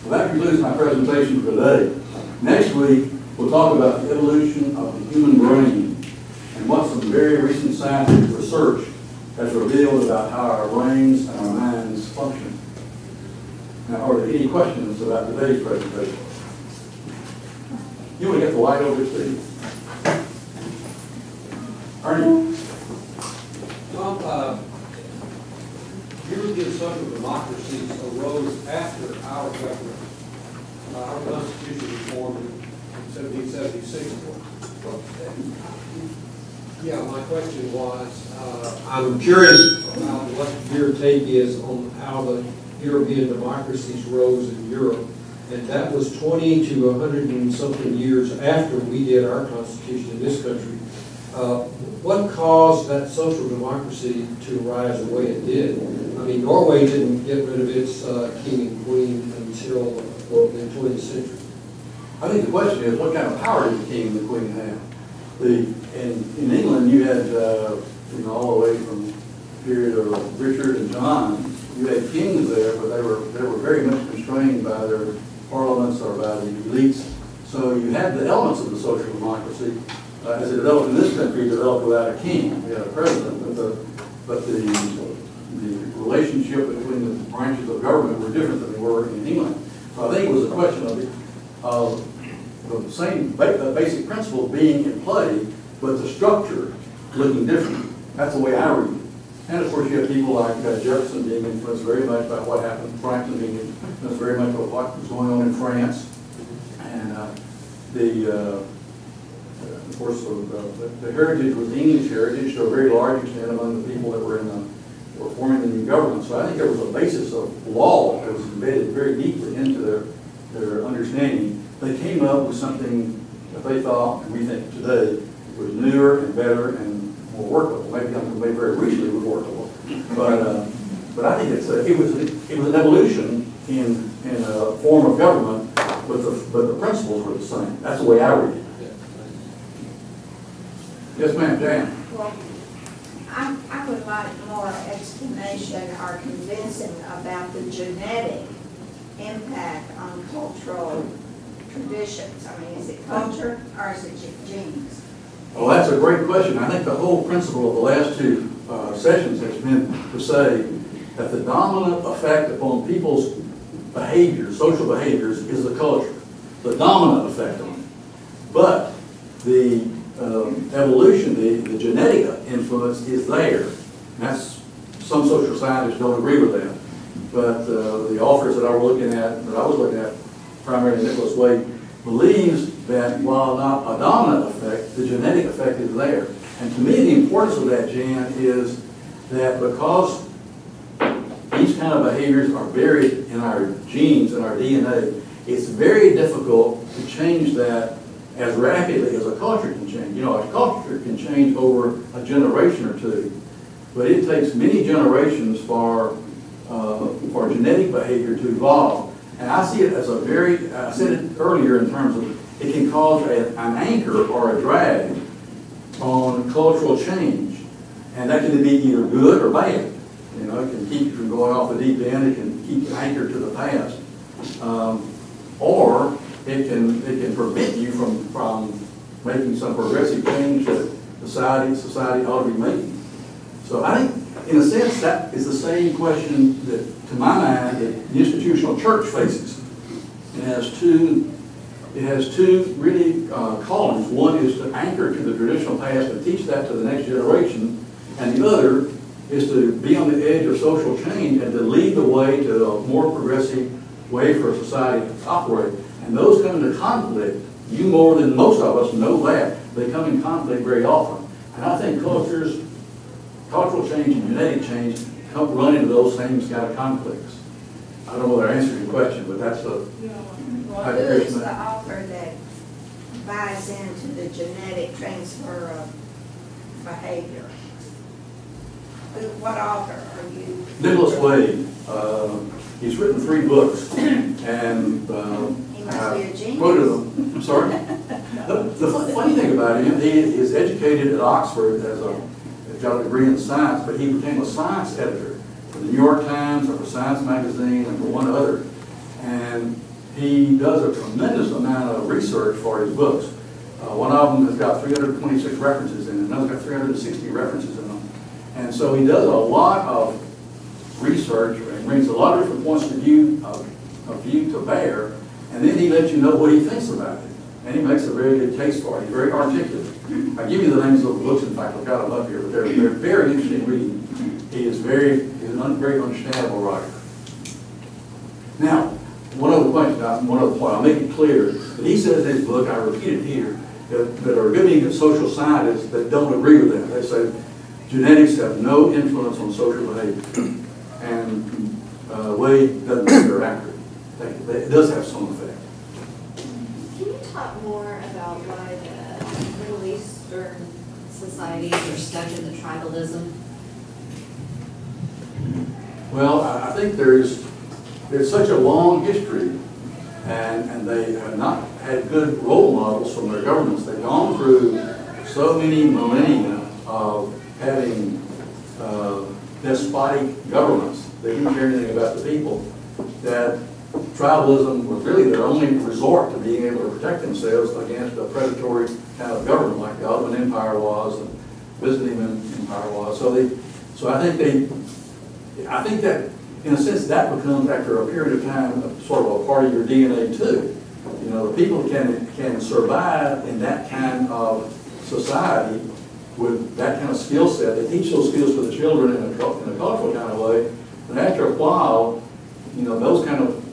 Well, that concludes my presentation for today. Next week, we'll talk about the evolution of the human brain and what some very recent scientific research has revealed about how our brains and our minds function. Now, are there any questions about today's presentation? You want to get the light over, Steve? Ernie? Tom, European social democracies arose after our government. Our Constitution was formed in 1776. Yeah, my question was, I'm curious about what your take is on how the European democracies rose in Europe. And that was 20 to 100 and something years after we did our Constitution in this country. What caused that social democracy to rise the way it did? I mean, Norway didn't get rid of its king and queen until the 20th century. I think the question is, what kind of power did the king and the queen have? In England, you had, all the way from the period of Richard and John, you had kings there, but they were very much constrained by their parliaments or by the elites. So you had the elements of the social democracy. As it developed in this country, it developed without a king. We had a president, but the relationship between the branches of government were different than they were in England. So I think it was a question of the same basic principle being in play, but the structure looking different. That's the way I read it. And of course, you have people like Jefferson being influenced very much by what happened, Franklin being influenced very much by what was going on in France, and of course, the heritage was the English heritage to a very large extent among the people that were forming the new government. So I think there was a basis of law that was embedded very deeply into their understanding. They came up with something that they thought, and we think today, was newer and better and more workable. Maybe very recently was workable, but I think it was an evolution in a form of government, but the principles were the same. That's the way I read it. Yes, ma'am, Jan. Well, I would like more explanation or convincing about the genetic impact on cultural traditions. I mean, is it culture or is it genes? Well, that's a great question. I think the whole principle of the last two sessions has been to say that the dominant effect upon people's behaviors, social behaviors, is the culture. The dominant effect on it. But the evolution, the genetic influence is there. That's, some social scientists don't agree with that. But the authors that I was looking at, primarily Nicholas Wade, believes that while not a dominant effect, the genetic effect is there. And to me, the importance of that, Jan, is that because these kind of behaviors are buried in our genes and our DNA, it's very difficult to change that as rapidly as a culture can change. You know, a culture can change over a generation or two, but it takes many generations for genetic behavior to evolve. And I see it as I said it earlier in terms of it can cause an anchor or a drag on cultural change. And that can be either good or bad. You know, it can keep you from going off the deep end, it can keep you anchored to the past. Or it can prevent you from making some progressive change that society ought to be making. So I think, in a sense, that is the same question that, to my mind, that the institutional church faces. It has two really callings. One is to anchor to the traditional past and teach that to the next generation, and the other is to be on the edge of social change and to lead the way to a more progressive way for society to operate. And those come into conflict. You more than most of us know that. They come in conflict very often. And I think cultural change and genetic change run into those same kind of conflicts. I don't know whether I answered your question, but that's the... Well, who is the author that buys into the genetic transfer of behavior? What author are you? Nicholas Wade. He's written 3 books, and he must be a genius. Quoted them. I'm sorry? The funny thing about him, he is educated at Oxford he's got a degree in science, but he became a science editor for the New York Times and for Science Magazine and for one other. And he does a tremendous amount of research for his books. One of them has got 326 references in it, another's got 360 references in them. And so he does a lot of research and brings a lot of different points of view to bear, and then he lets you know what he thinks about it. And he makes a very good case for it. He's very articulate. I give you the names of the books, in fact, I've got them up here, but they're very interesting reading. He's a very understandable writer. Now, one other point, I'll make it clear that he says in his book, I repeat it here, that there are good many social scientists that don't agree with that. They say genetics have no influence on social behavior. And Wade doesn't think they're accurate. It does have some effect. Can you talk more about why the Middle Eastern societies are stuck in the tribalism? Well, I think there's such a long history, and they have not had good role models from their governments. They've gone through so many millennia of having despotic governments. They didn't care anything about the people, that tribalism was really their only resort to being able to protect themselves against a predatory kind of government like the Ottoman Empire was, and Byzantine Empire was. So I think that in a sense that becomes, after a period of time, sort of a part of your DNA too. You know, the people can survive in that kind of society with that kind of skill set. They teach those skills to the children in a colorful kind of way, but after a while, you know, those kind of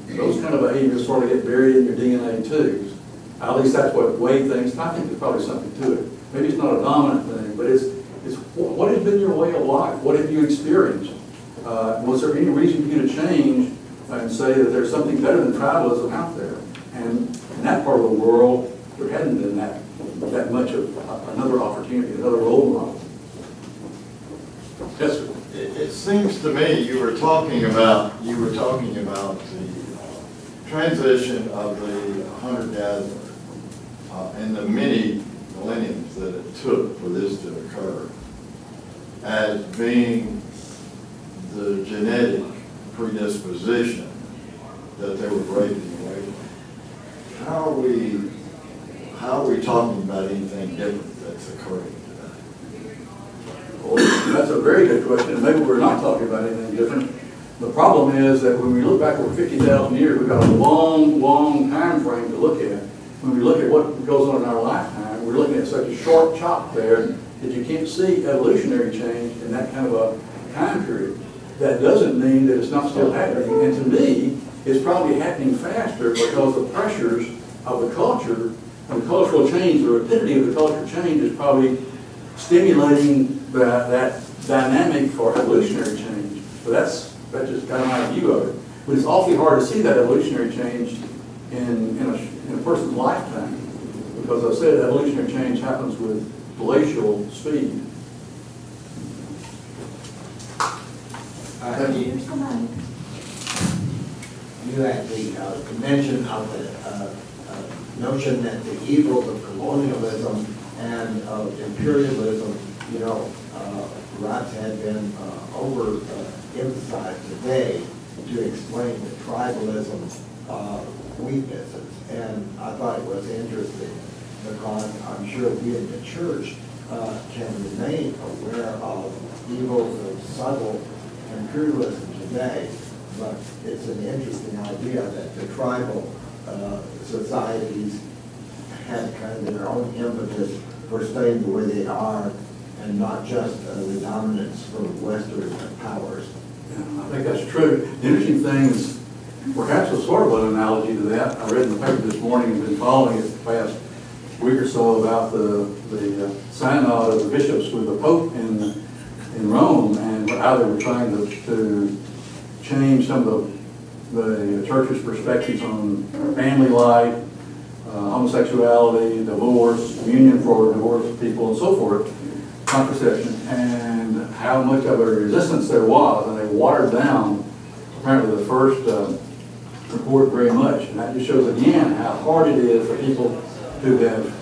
behaviors sort of get buried in your DNA too. At least that's what Wade thinks. I think there's probably something to it. Maybe it's not a dominant thing, but it's what has been your way of life? What have you experienced? Was there any reason for you to change and say that there's something better than tribalism out there? And in that part of the world, there hadn't been that much of another opportunity, another role model. Yes, sir. It seems to me you were talking about the transition of the hunter-gatherer and the many millenniums that it took for this to occur as being the genetic predisposition that they were breaking away from. How are we talking about anything different that's occurring today? Well, that's a very good question. Maybe we're not talking about anything different. The problem is that when we look back over 50,000 years, we've got a long, long time frame to look at. When we look at what goes on in our lifetime, we're looking at such a short chop there that you can't see evolutionary change in that kind of a time period. That doesn't mean that it's not still happening. And to me, it's probably happening faster because the pressures of the culture and the cultural change, the rapidity of the cultural change is probably stimulating that dynamic for evolutionary change. So that's just kind of my view of it. But it's awfully hard to see that evolutionary change in a person's lifetime, because I said evolutionary change happens with glacial speed. You had the mention of the notion that the evils of colonialism and of imperialism, you know, perhaps had been overemphasized today to explain the tribalism weaknesses. And I thought it was interesting because I'm sure we in the church can remain aware of evils of subtle imperialism today, but it's an interesting idea that the tribal societies had kind of their own impetus for staying the way they are, and not just the dominance from Western powers. Yeah, I think that's true. The interesting thing is, perhaps a sort of an analogy to that, I read in the paper this morning and been following it the past week or so about the synod of the bishops with the Pope in Rome, and how they were trying to change some of the church's perspectives on family life, homosexuality, divorce, communion for divorced people, and so forth, contraception, and how much of a resistance there was, and they watered down apparently the first report very much, and that just shows again how hard it is for people who have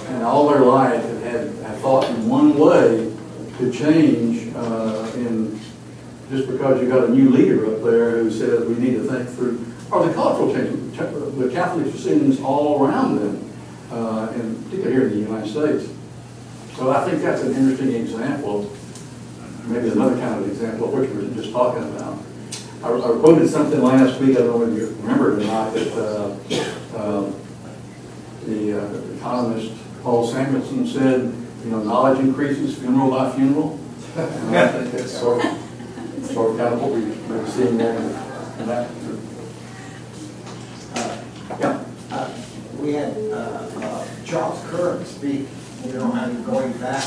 in all their life have thought in one way to change in just because you got a new leader up there who says we need to think through, or the cultural changes. The Catholics are seeing this all around them, and particularly here in the United States. So I think that's an interesting example, maybe another kind of example of what you were just talking about. I quoted something last week, I don't know if you remember it or not, that the economist Paul Samuelson said, you know, knowledge increases funeral by funeral. And I think that's sort of kind of what we're seeing there in that. We had Charles Curran speak, you know, and going back,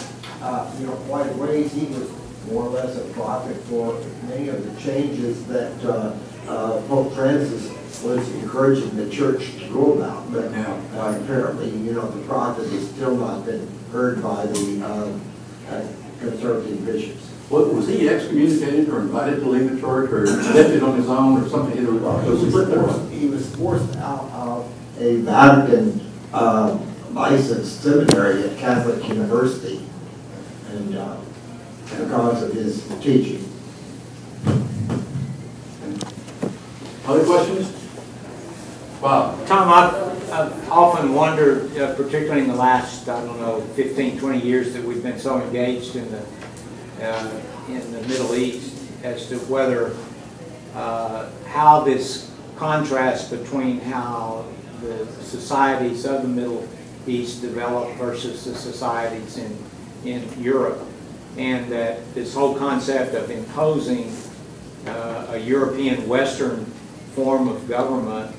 you know, quite a ways. He was more or less a prophet for many of the changes that Pope Francis was encouraging the church to go about. But apparently, you know, the prophet has still not been heard by the conservative bishops. What, was he excommunicated or invited to leave the church or elected on his own or something? He was forced out of a Vatican licensed seminary at Catholic University, and because of his teaching. Other questions? Wow. Tom, I've often wondered, particularly in the last, I don't know, 15, 20 years that we've been so engaged in the Middle East, as to whether how this contrast between how the societies of the Middle East develop versus the societies in Europe, and that this whole concept of imposing a European Western form of government,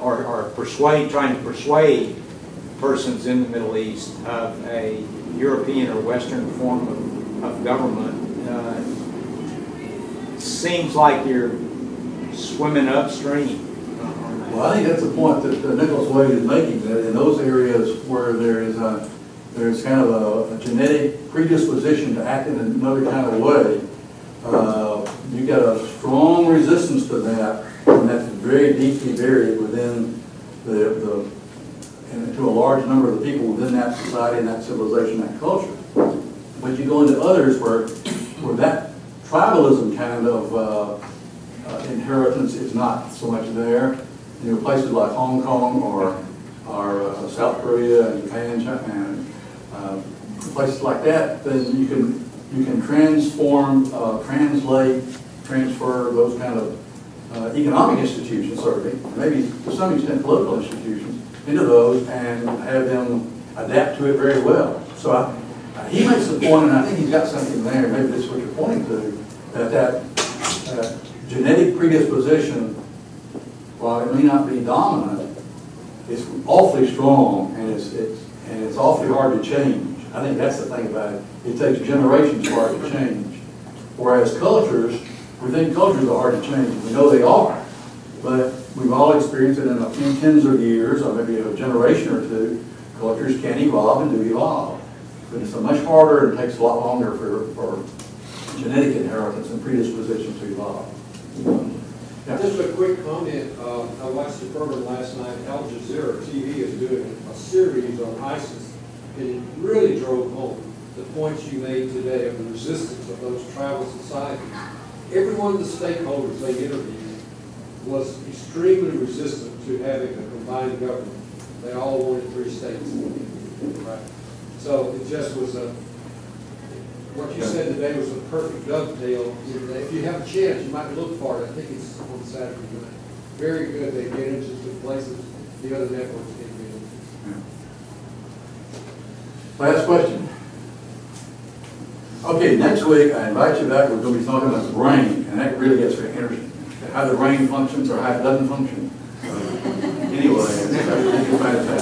or trying to persuade persons in the Middle East of a European or Western form of government, seems like you're swimming upstream. Well, I think that's the point that Nicholas Wade is making, that in those areas where there's kind of a genetic predisposition to act in another kind of way, you get a strong resistance to that, and that's very deeply buried within and to a large number of the people within that society and that civilization, that culture. But you go into others where that tribalism kind of inheritance is not so much there. You know, places like Hong Kong or South Korea and Japan, and places like that, then you can transform, translate, transfer those kind of economic institutions, certainly, maybe to some extent political institutions, into those and have them adapt to it very well. So he makes the point, and I think he's got something there, maybe that's what you're pointing to, that genetic predisposition, while it may not be dominant, it's awfully strong, and it's awfully hard to change. I think that's the thing about it. It takes generations for it to change. Whereas cultures, we think cultures are hard to change. We know they are, but we've all experienced it in a few tens of years, or maybe a generation or two. Cultures can evolve and do evolve, but it's a much harder and takes a lot longer for genetic inheritance and predisposition to evolve. Yeah. Just a quick comment. I watched the program last night. Al Jazeera TV is doing a series on ISIS, and it really drove home the points you made today of the resistance of those tribal societies. Every one of the stakeholders they interviewed was extremely resistant to having a combined government. They all wanted 3 states. Right? So it just was what you said today was a perfect dovetail. If you have a chance, you might look for it. I think it's on Saturday night. Very good. They get into some places the other networks can't get into. Last question. Okay, next week I invite you back. We're going to be talking about the brain, and that really gets very interesting. How the brain functions or how it doesn't function. Anyway, I think it's fantastic.